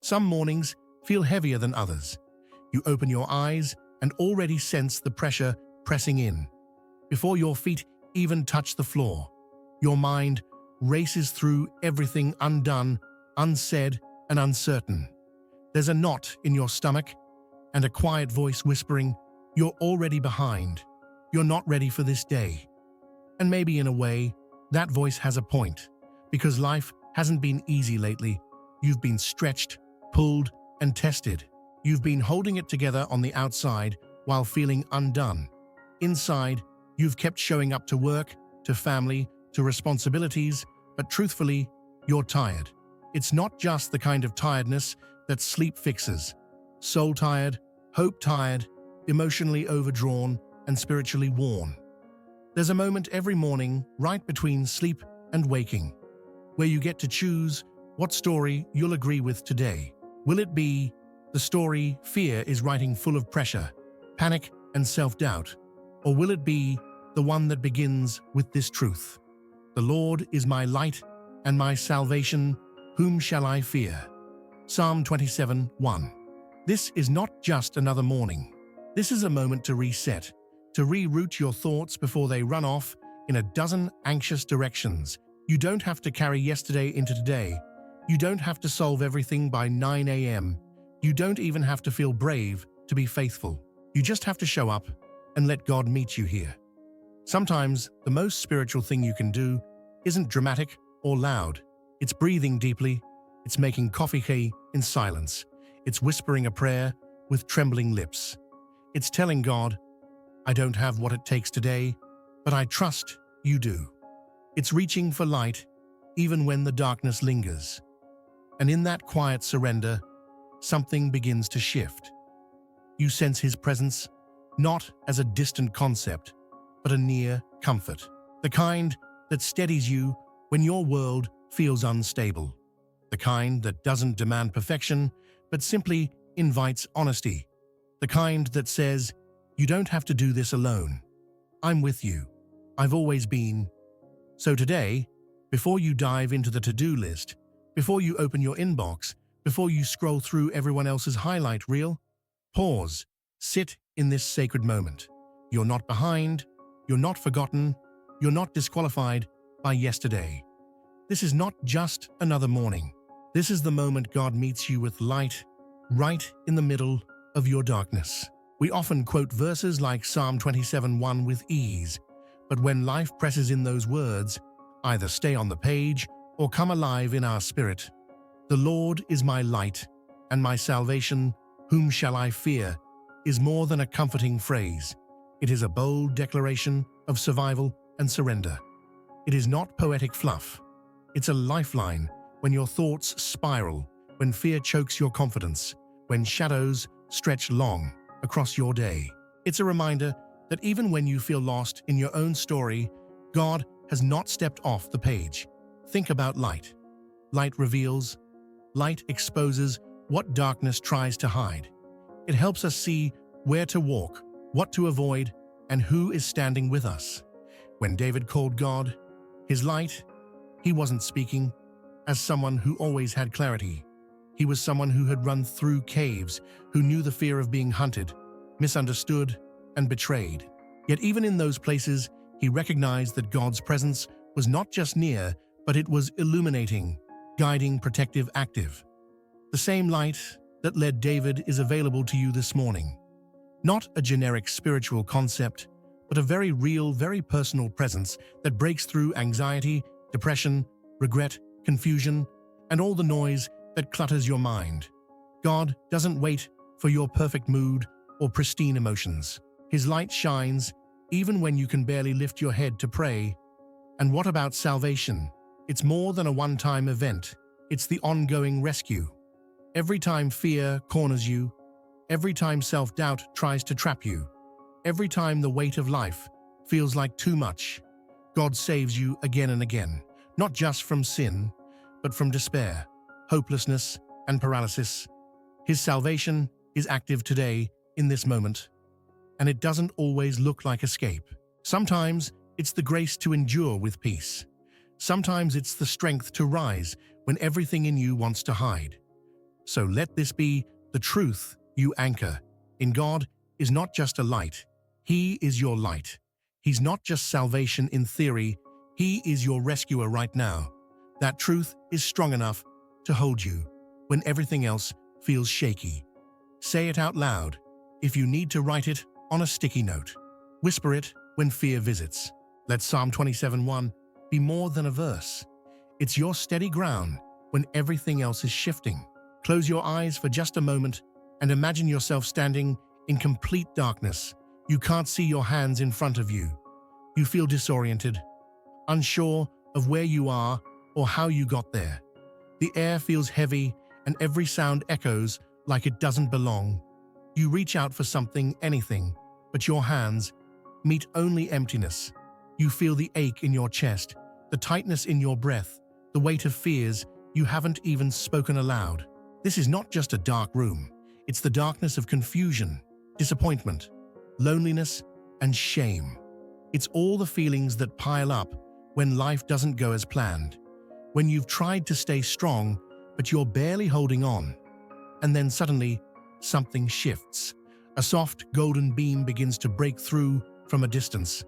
Some mornings feel heavier than others. You open your eyes and already sense the pressure pressing in. Before your feet even touch the floor, your mind races through everything undone, unsaid, and uncertain. There's a knot in your stomach and a quiet voice whispering, "You're already behind. You're not ready for this day." And maybe in a way, that voice has a point, because life hasn't been easy lately. You've been stretched, pulled, and tested. You've been holding it together on the outside while feeling undone. Inside, you've kept showing up to work, to family, to responsibilities, but truthfully, you're tired. It's not just the kind of tiredness that sleep fixes. Soul tired, hope tired, emotionally overdrawn, and spiritually worn. There's a moment every morning, right between sleep and waking, where you get to choose what story you'll agree with today. Will it be the story fear is writing full of pressure, panic, and self-doubt? Or will it be the one that begins with this truth? "The Lord is my light and my salvation, whom shall I fear?" Psalm 27:1. This is not just another morning. This is a moment to reset, to reroute your thoughts before they run off in a dozen anxious directions. You don't have to carry yesterday into today. You don't have to solve everything by 9 a.m. You don't even have to feel brave to be faithful. You just have to show up and let God meet you here. Sometimes the most spiritual thing you can do isn't dramatic or loud. It's breathing deeply. It's making coffee in silence. It's whispering a prayer with trembling lips. It's telling God, "I don't have what it takes today, but I trust you do." It's reaching for light even when the darkness lingers. And in that quiet surrender, something begins to shift. You sense His presence, not as a distant concept, but a near comfort. The kind that steadies you when your world feels unstable. The kind that doesn't demand perfection, but simply invites honesty. The kind that says, "You don't have to do this alone. I'm with you. I've always been." So today, before you dive into the to-do list, before you open your inbox, before you scroll through everyone else's highlight reel, pause, sit in this sacred moment. You're not behind, you're not forgotten, you're not disqualified by yesterday. This is not just another morning. This is the moment God meets you with light, right in the middle of your darkness. We often quote verses like Psalm 27:1 with ease, but when life presses in those words, either stay on the page or come alive in our spirit. "The Lord is my light and my salvation, whom shall I fear?" is more than a comforting phrase. It is a bold declaration of survival and surrender. It is not poetic fluff. It's a lifeline when your thoughts spiral, when fear chokes your confidence, when shadows stretch long across your day. It's a reminder that even when you feel lost in your own story, God has not stepped off the page. Think about light. Light reveals. Light exposes what darkness tries to hide. It helps us see where to walk, what to avoid, and who is standing with us. When David called God his light, he wasn't speaking as someone who always had clarity. He was someone who had run through caves, who knew the fear of being hunted, misunderstood, and betrayed. Yet even in those places, he recognized that God's presence was not just near, but it was illuminating, guiding, protective, active. The same light that led David is available to you this morning. Not a generic spiritual concept, but a very real, very personal presence that breaks through anxiety, depression, regret, confusion, and all the noise that clutters your mind. God doesn't wait for your perfect mood or pristine emotions. His light shines even when you can barely lift your head to pray. And what about salvation? It's more than a one-time event. It's the ongoing rescue. Every time fear corners you, every time self-doubt tries to trap you, every time the weight of life feels like too much, God saves you again and again, not just from sin, but from despair, hopelessness, and paralysis. His salvation is active today in this moment, and it doesn't always look like escape. Sometimes it's the grace to endure with peace. Sometimes it's the strength to rise when everything in you wants to hide. So let this be the truth you anchor. In God is not just a light. He is your light. He's not just salvation in theory. He is your rescuer right now. That truth is strong enough to hold you when everything else feels shaky. Say it out loud. If you need to, write it on a sticky note. Whisper it when fear visits. Let Psalm 27:1 be more than a verse. It's your steady ground when everything else is shifting. Close your eyes for just a moment and imagine yourself standing in complete darkness. You can't see your hands in front of you. You feel disoriented, unsure of where you are or how you got there. The air feels heavy and every sound echoes like it doesn't belong. You reach out for something, anything, but your hands meet only emptiness. You feel the ache in your chest, the tightness in your breath, the weight of fears you haven't even spoken aloud. This is not just a dark room. It's the darkness of confusion, disappointment, loneliness, and shame. It's all the feelings that pile up when life doesn't go as planned. When you've tried to stay strong, but you're barely holding on. And then suddenly, something shifts. A soft, golden beam begins to break through from a distance.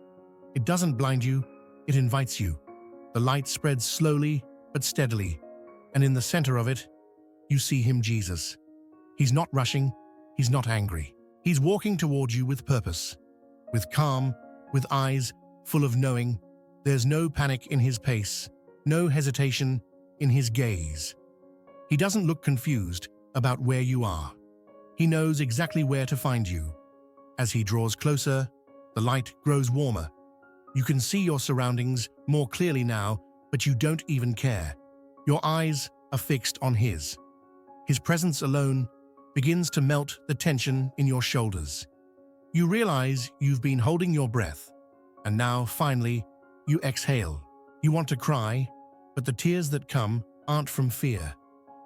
It doesn't blind you, it invites you. The light spreads slowly but steadily, and in the center of it, you see him, Jesus. He's not rushing, he's not angry. He's walking toward you with purpose, with calm, with eyes full of knowing. There's no panic in his pace, no hesitation in his gaze. He doesn't look confused about where you are. He knows exactly where to find you. As he draws closer, the light grows warmer. You can see your surroundings more clearly now, but you don't even care. Your eyes are fixed on his. His presence alone begins to melt the tension in your shoulders. You realize you've been holding your breath, and now, finally, you exhale. You want to cry, but the tears that come aren't from fear.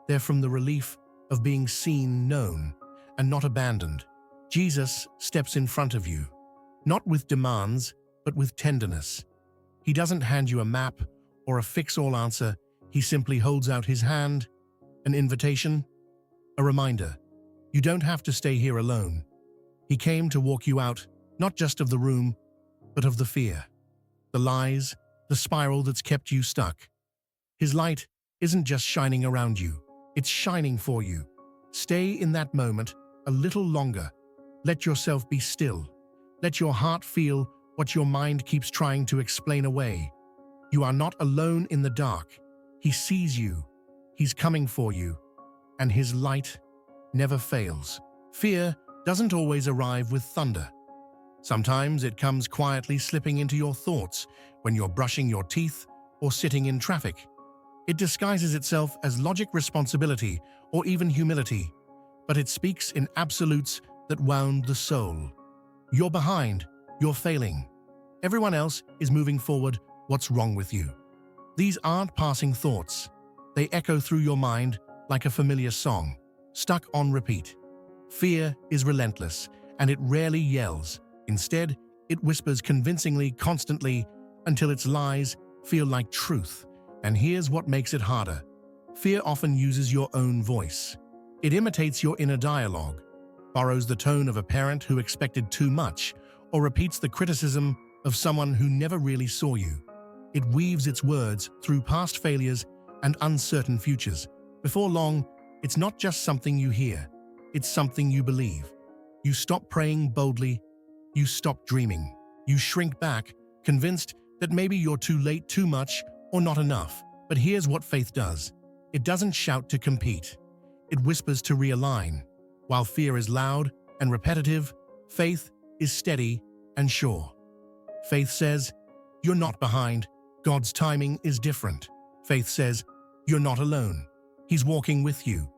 They're from the relief of being seen, known, and not abandoned. Jesus steps in front of you, not with demands, but with tenderness. He doesn't hand you a map or a fix-all answer. He simply holds out his hand, an invitation, a reminder. You don't have to stay here alone. He came to walk you out, not just of the room, but of the fear, the lies, the spiral that's kept you stuck. His light isn't just shining around you, it's shining for you. Stay in that moment a little longer. Let yourself be still. Let your heart feel what your mind keeps trying to explain away. You are not alone in the dark. He sees you. He's coming for you. And his light never fails. Fear doesn't always arrive with thunder. Sometimes it comes quietly slipping into your thoughts when you're brushing your teeth or sitting in traffic. It disguises itself as logic, responsibility, or even humility, but it speaks in absolutes that wound the soul. You're behind. You're failing. Everyone else is moving forward. What's wrong with you? These aren't passing thoughts. They echo through your mind like a familiar song, stuck on repeat. Fear is relentless, and it rarely yells. Instead, it whispers convincingly, constantly, until its lies feel like truth. And here's what makes it harder. Fear often uses your own voice. It imitates your inner dialogue, borrows the tone of a parent who expected too much, or repeats the criticism of someone who never really saw you. It weaves its words through past failures and uncertain futures. Before long, it's not just something you hear, it's something you believe. You stop praying boldly, you stop dreaming. You shrink back, convinced that maybe you're too late, too much, or not enough. But here's what faith does. It doesn't shout to compete. It whispers to realign. While fear is loud and repetitive, faith is steady and sure. Faith says, you're not behind. God's timing is different. Faith says, you're not alone. He's walking with you.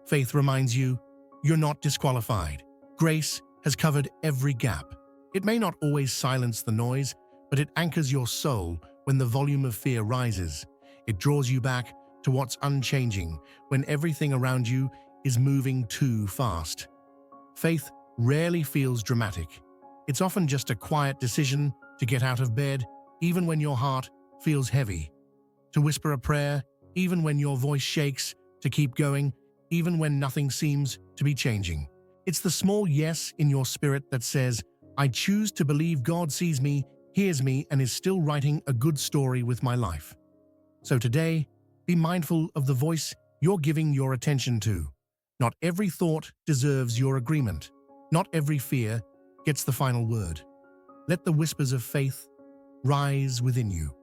Faith reminds you, you're not disqualified. Grace has covered every gap. It may not always silence the noise, but it anchors your soul when the volume of fear rises. It draws you back to what's unchanging when everything around you is moving too fast. Faith rarely feels dramatic. It's often just a quiet decision to get out of bed, even when your heart feels heavy. To whisper a prayer, even when your voice shakes, to keep going, even when nothing seems to be changing. It's the small yes in your spirit that says, I choose to believe God sees me, hears me, and is still writing a good story with my life. So today, be mindful of the voice you're giving your attention to. Not every thought deserves your agreement. Not every fear gets the final word. Let the whispers of faith rise within you.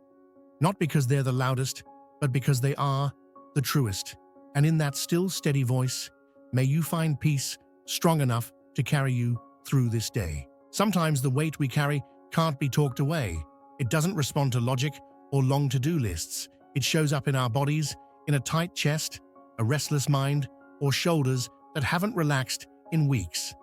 Not because they're the loudest, but because they are the truest. And in that still, steady voice, may you find peace strong enough to carry you through this day. Sometimes the weight we carry can't be talked away. It doesn't respond to logic or long to-do lists. It shows up in our bodies, in a tight chest, a restless mind, or shoulders that haven't relaxed in weeks.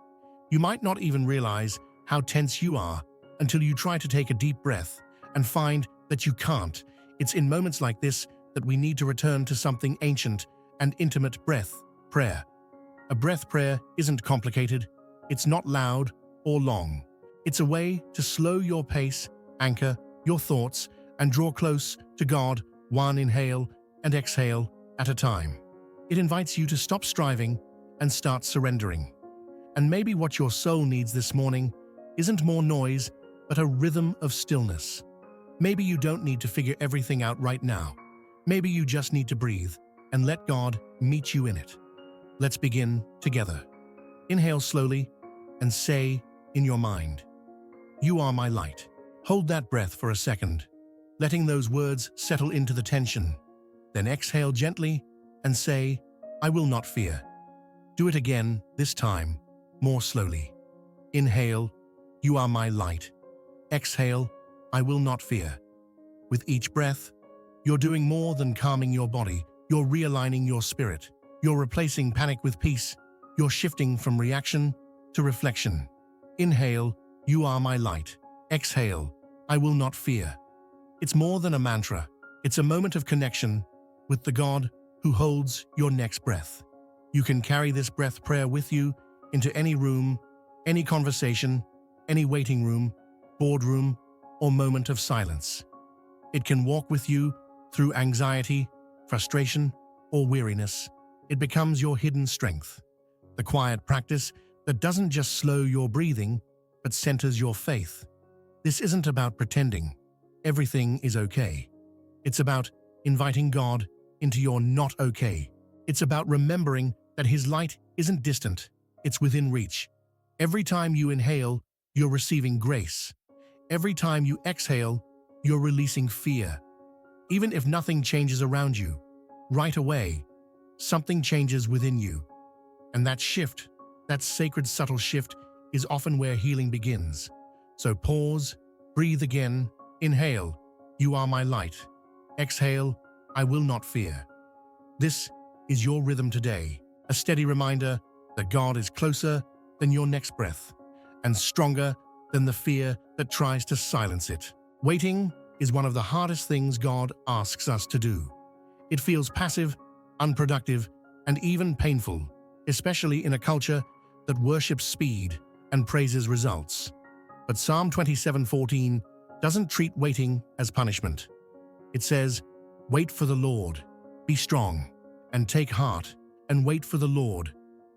You might not even realize how tense you are until you try to take a deep breath and find that you can't. It's in moments like this that we need to return to something ancient and intimate: prayer. A breath prayer isn't complicated. It's not loud or long. It's a way to slow your pace, anchor your thoughts, and draw close to God, one inhale and exhale at a time. It invites you to stop striving and start surrendering. And maybe what your soul needs this morning isn't more noise, but a rhythm of stillness. Maybe you don't need to figure everything out right now. Maybe you just need to breathe and let God meet you in it. Let's begin together. Inhale slowly and say in your mind, "You are my light." Hold that breath for a second, letting those words settle into the tension. Then exhale gently and say, "I will not fear." Do it again, this time, more slowly. Inhale, "You are my light." Exhale, "I will not fear." With each breath, you're doing more than calming your body. You're realigning your spirit. You're replacing panic with peace. You're shifting from reaction to reflection. Inhale, "You are my light." Exhale, "I will not fear." It's more than a mantra. It's a moment of connection with the God who holds your next breath. You can carry this breath prayer with you into any room, any conversation, any waiting room, boardroom, or moment of silence. It can walk with you through anxiety, frustration, or weariness. It becomes your hidden strength, the quiet practice that doesn't just slow your breathing, but centers your faith. This isn't about pretending everything is okay. It's about inviting God into your not okay. It's about remembering that His light isn't distant, it's within reach. Every time you inhale, you're receiving grace. Every time you exhale, you're releasing fear. Even if nothing changes around you, right away, something changes within you. And that shift, that sacred subtle shift, is often where healing begins. So pause, breathe again, inhale, "You are my light." Exhale, "I will not fear." This is your rhythm today, a steady reminder that God is closer than your next breath and stronger than the fear that tries to silence it. Waiting is one of the hardest things God asks us to do. It feels passive, unproductive, and even painful, especially in a culture that worships speed and praises results. But Psalm 27:14 doesn't treat waiting as punishment. It says, "Wait for the Lord, be strong, and take heart, and wait for the Lord."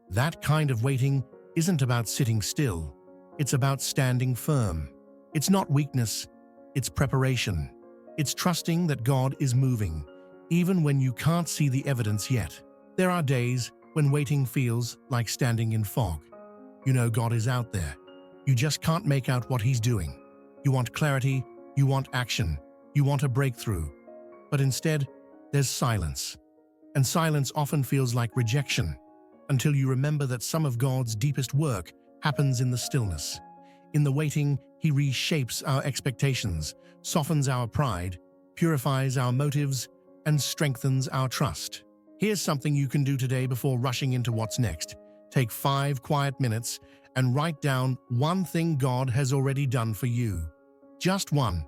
That kind of waiting isn't about sitting still. It's about standing firm. It's not weakness, it's preparation. It's trusting that God is moving, even when you can't see the evidence yet. There are days when waiting feels like standing in fog. You know God is out there. You just can't make out what He's doing. You want clarity, you want action, you want a breakthrough. But instead, there's silence. And silence often feels like rejection, until you remember that some of God's deepest work happens in the stillness. In the waiting, He reshapes our expectations, softens our pride, purifies our motives, and strengthens our trust. Here's something you can do today before rushing into what's next. Take 5 quiet minutes and write down one thing God has already done for you. Just one.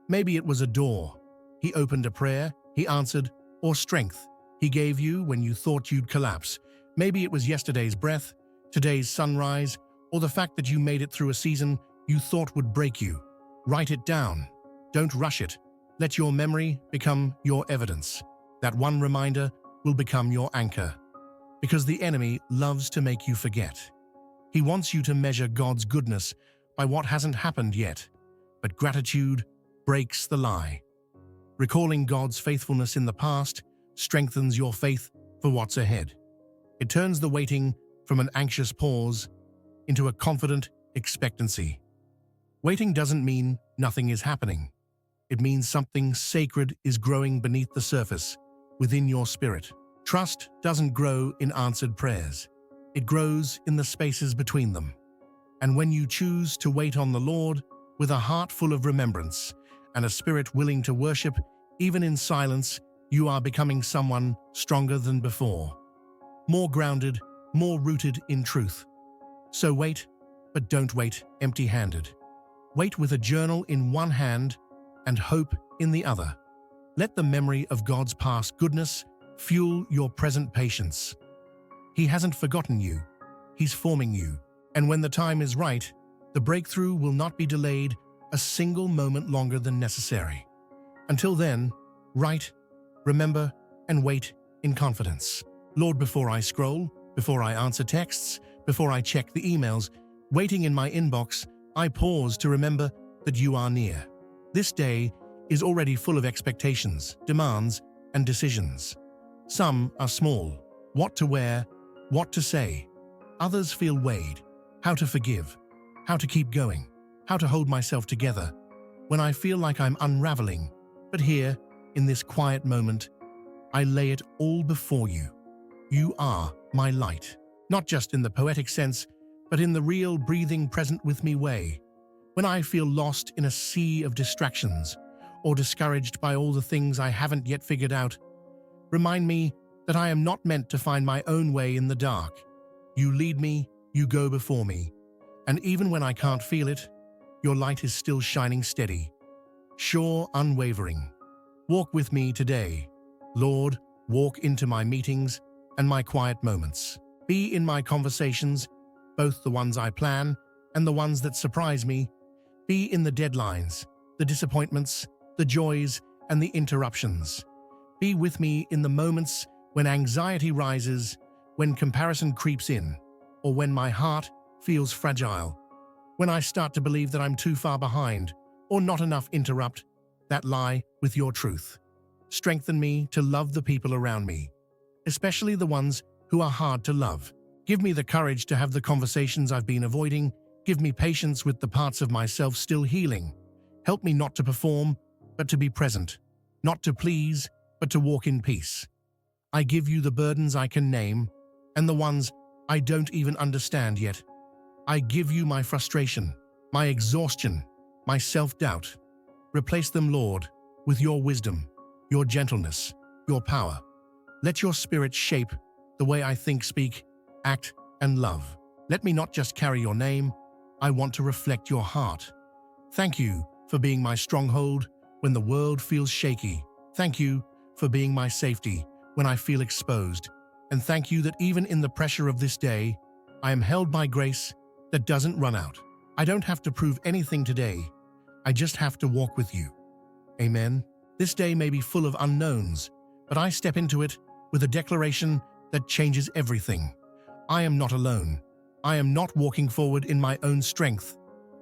Maybe it was a door He opened, a prayer He answered, or strength He gave you when you thought you'd collapse. Maybe it was yesterday's breath, today's sunrise, or the fact that you made it through a season you thought would break you. Write it down. Don't rush it. Let your memory become your evidence. That one reminder will become your anchor. because the enemy loves to make you forget. He wants you to measure God's goodness by what hasn't happened yet, but gratitude breaks the lie. Recalling God's faithfulness in the past strengthens your faith for what's ahead. It turns the waiting from an anxious pause into a confident expectancy. Waiting doesn't mean nothing is happening. It means something sacred is growing beneath the surface, within your spirit. Trust doesn't grow in answered prayers. It grows in the spaces between them. And when you choose to wait on the Lord with a heart full of remembrance and a spirit willing to worship, even in silence, you are becoming someone stronger than before. More grounded, more rooted in truth. So wait, but don't wait empty-handed. Wait with a journal in one hand and hope in the other. Let the memory of God's past goodness fuel your present patience. He hasn't forgotten you. He's forming you. And when the time is right, the breakthrough will not be delayed a single moment longer than necessary. Until then, write, remember, and wait in confidence. Lord, before I scroll, before I answer texts, before I check the emails, waiting in my inbox, I pause to remember that you are near. This day is already full of expectations, demands, and decisions. Some are small: what to wear, what to say. Others feel weighed: how to forgive, how to keep going, how to hold myself together when I feel like I'm unraveling. But here, in this quiet moment, I lay it all before you. You are my light, not just in the poetic sense, but in the real breathing present with me way. When I feel lost in a sea of distractions or discouraged by all the things I haven't yet figured out, remind me that I am not meant to find my own way in the dark. You lead me, you go before me, and even when I can't feel it, your light is still shining steady, sure, unwavering. Walk with me today, Lord. Walk into my meetings and my quiet moments. Be in my conversations, both the ones I plan and the ones that surprise me. Be in the deadlines, the disappointments, the joys, and the interruptions. Be with me in the moments when anxiety rises, when comparison creeps in, or when my heart feels fragile. When I start to believe that I'm too far behind or not enough, interrupt that lie with your truth. Strengthen me to love the people around me, especially the ones who are hard to love. Give me the courage to have the conversations I've been avoiding. Give me patience with the parts of myself still healing. Help me not to perform, but to be present, not to please, but to walk in peace. I give you the burdens I can name and the ones I don't even understand yet. I give you my frustration, my exhaustion, my self-doubt. Replace them, Lord, with your wisdom, your gentleness, your power. Let your spirit shape the way I think, speak, act, and love. Let me not just carry your name, I want to reflect your heart. Thank you for being my stronghold when the world feels shaky. Thank you for being my safety when I feel exposed. And thank you that even in the pressure of this day, I am held by grace that doesn't run out. I don't have to prove anything today. I just have to walk with you. Amen. This day may be full of unknowns, but I step into it with a declaration that changes everything. I am not alone. I am not walking forward in my own strength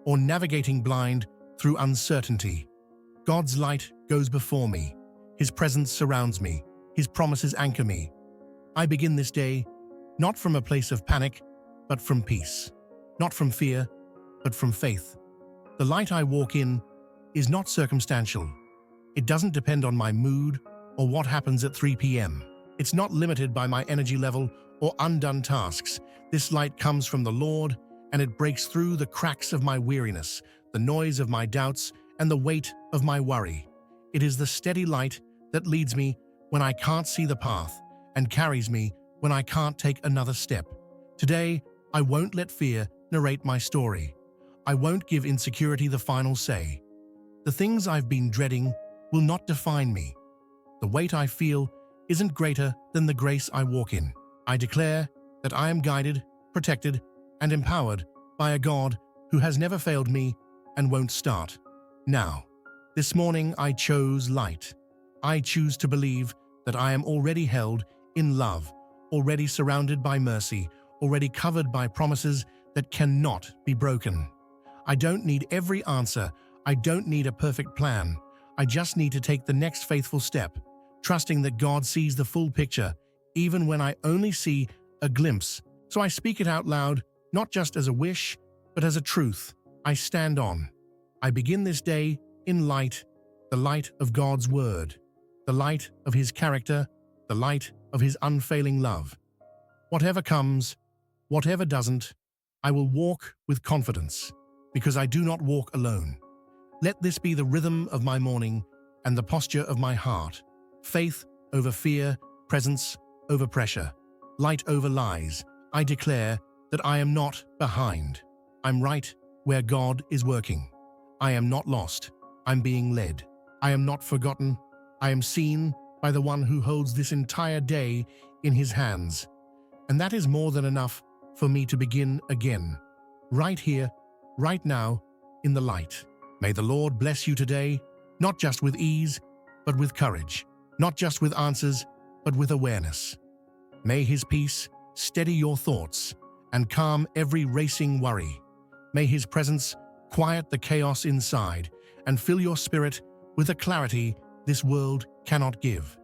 or navigating blind through uncertainty. God's light goes before me. His presence surrounds me. His promises anchor me. I begin this day not from a place of panic, but from peace. Not from fear, but from faith. The light I walk in is not circumstantial. It doesn't depend on my mood or what happens at 3 p.m. It's not limited by my energy level or undone tasks. This light comes from the Lord, and it breaks through the cracks of my weariness, the noise of my doubts, and the weight of my worry. It is the steady light that leads me when I can't see the path and carries me when I can't take another step. Today, I won't let fear narrate my story. I won't give insecurity the final say. The things I've been dreading will not define me. The weight I feel isn't greater than the grace I walk in. I declare that I am guided, protected, and empowered by a God who has never failed me and won't start now. This morning I chose light. I choose to believe that I am already held in love, already surrounded by mercy, already covered by promises that cannot be broken. I don't need every answer. I don't need a perfect plan. I just need to take the next faithful step, trusting that God sees the full picture, even when I only see a glimpse. So I speak it out loud, not just as a wish, but as a truth I stand on. I begin this day in light, the light of God's word, the light of His character, the light of His unfailing love. Whatever comes, whatever doesn't, I will walk with confidence, because I do not walk alone. Let this be the rhythm of my morning and the posture of my heart. Faith over fear, presence over pressure, light over lies. I declare that I am not behind. I'm right where God is working. I am not lost. I'm being led. I am not forgotten. I am seen by the one who holds this entire day in His hands. And that is more than enough for me to begin again, right here, right now, in the light. May the Lord bless you today, not just with ease, but with courage, not just with answers, but with awareness. May His peace steady your thoughts and calm every racing worry. May His presence quiet the chaos inside and fill your spirit with a clarity this world cannot give.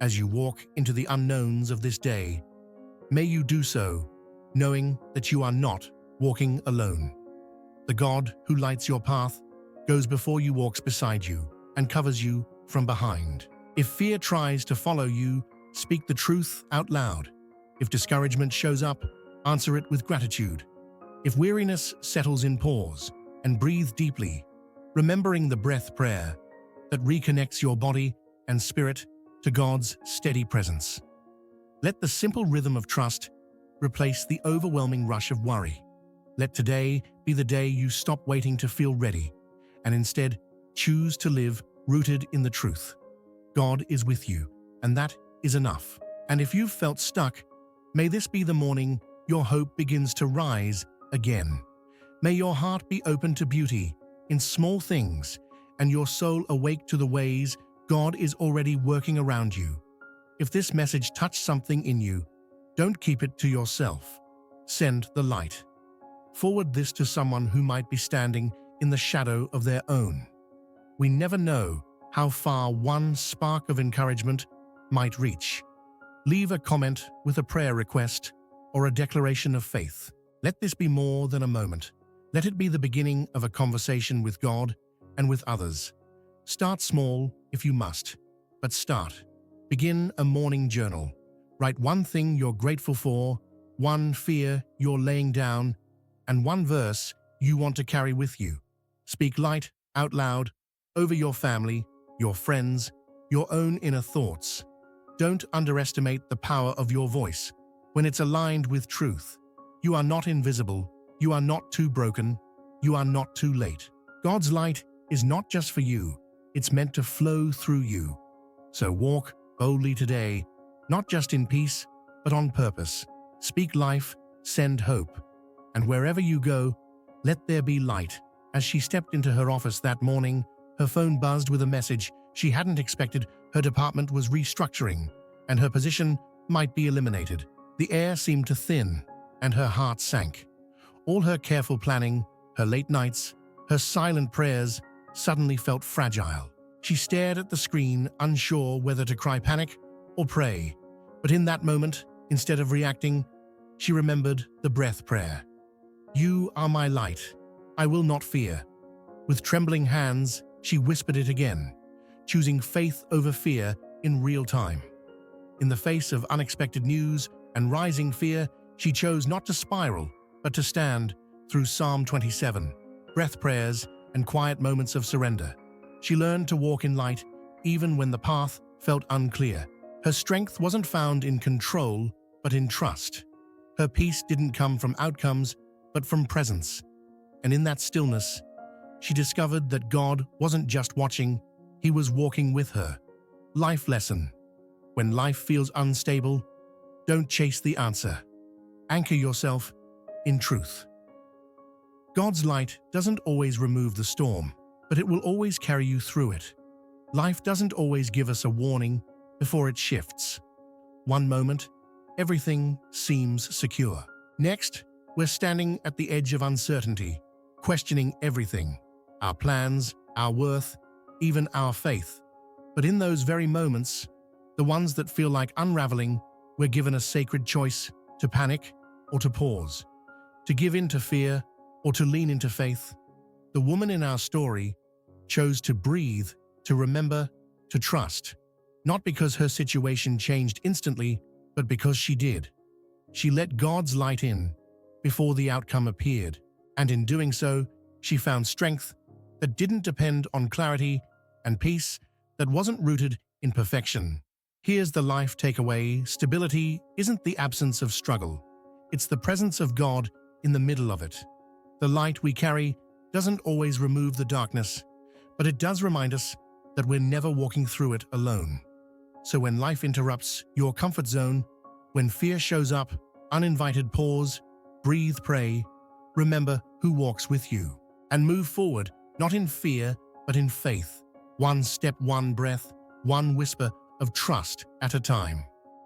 As you walk into the unknowns of this day, may you do so knowing that you are not walking alone. The God who lights your path goes before you, walks beside you, and covers you from behind. If fear tries to follow you, speak the truth out loud. If discouragement shows up, answer it with gratitude. If weariness settles in, pause and breathe deeply, remembering the breath prayer that reconnects your body and spirit to God's steady presence. Let the simple rhythm of trust replace the overwhelming rush of worry. Let today be the day you stop waiting to feel ready and instead choose to live rooted in the truth. God is with you, and that is enough. And if you've felt stuck, may this be the morning your hope begins to rise again. May your heart be open to beauty in small things and your soul awake to the ways God is already working around you. If this message touched something in you, don't keep it to yourself. Send the light. Forward this to someone who might be standing in the shadow of their own. We never know how far one spark of encouragement might reach. Leave a comment with a prayer request or a declaration of faith. Let this be more than a moment. Let it be the beginning of a conversation with God and with others. Start small if you must, but start. Begin a morning journal. Write one thing you're grateful for, one fear you're laying down, and one verse you want to carry with you. Speak light out loud over your family, your friends, your own inner thoughts. Don't underestimate the power of your voice when it's aligned with truth. You are not invisible. You are not too broken. You are not too late. God's light is not just for you. It's meant to flow through you. So walk boldly today, not just in peace, but on purpose. Speak life, send hope. And wherever you go, let there be light. As she stepped into her office that morning, her phone buzzed with a message she hadn't expected. Her department was restructuring, and her position might be eliminated. The air seemed to thin, and her heart sank. All her careful planning, her late nights, her silent prayers suddenly felt fragile. She stared at the screen, unsure whether to cry panic or pray. But in that moment, instead of reacting, she remembered the breath prayer. You are my light. I will not fear. With trembling hands, she whispered it again, choosing faith over fear in real time. In the face of unexpected news and rising fear, she chose not to spiral, but to stand through Psalm 27, breath prayers, and quiet moments of surrender. She learned to walk in light even when the path felt unclear. Her strength wasn't found in control, but in trust. Her peace didn't come from outcomes, but from presence. And in that stillness, she discovered that God wasn't just watching, He was walking with her. Life lesson. When life feels unstable, don't chase the answer. Anchor yourself in truth. God's light doesn't always remove the storm, but it will always carry you through it. Life doesn't always give us a warning before it shifts. One moment, everything seems secure. Next, we're standing at the edge of uncertainty, questioning everything, our plans, our worth, even our faith. But in those very moments, the ones that feel like unraveling, we're given a sacred choice to panic or to pause, to give in to fear or to lean into faith. The woman in our story chose to breathe, to remember, to trust, not because her situation changed instantly, but because she did. She let God's light in before the outcome appeared, and in doing so, she found strength that didn't depend on clarity and peace that wasn't rooted in perfection. Here's the life takeaway: stability isn't the absence of struggle, it's the presence of God in the middle of it. The light we carry doesn't always remove the darkness, but it does remind us that we're never walking through it alone. So when life interrupts your comfort zone, when fear shows up, uninvited, pause, breathe, pray, remember who walks with you, and move forward, not in fear, but in faith. One step, one breath, one whisper of trust at a time.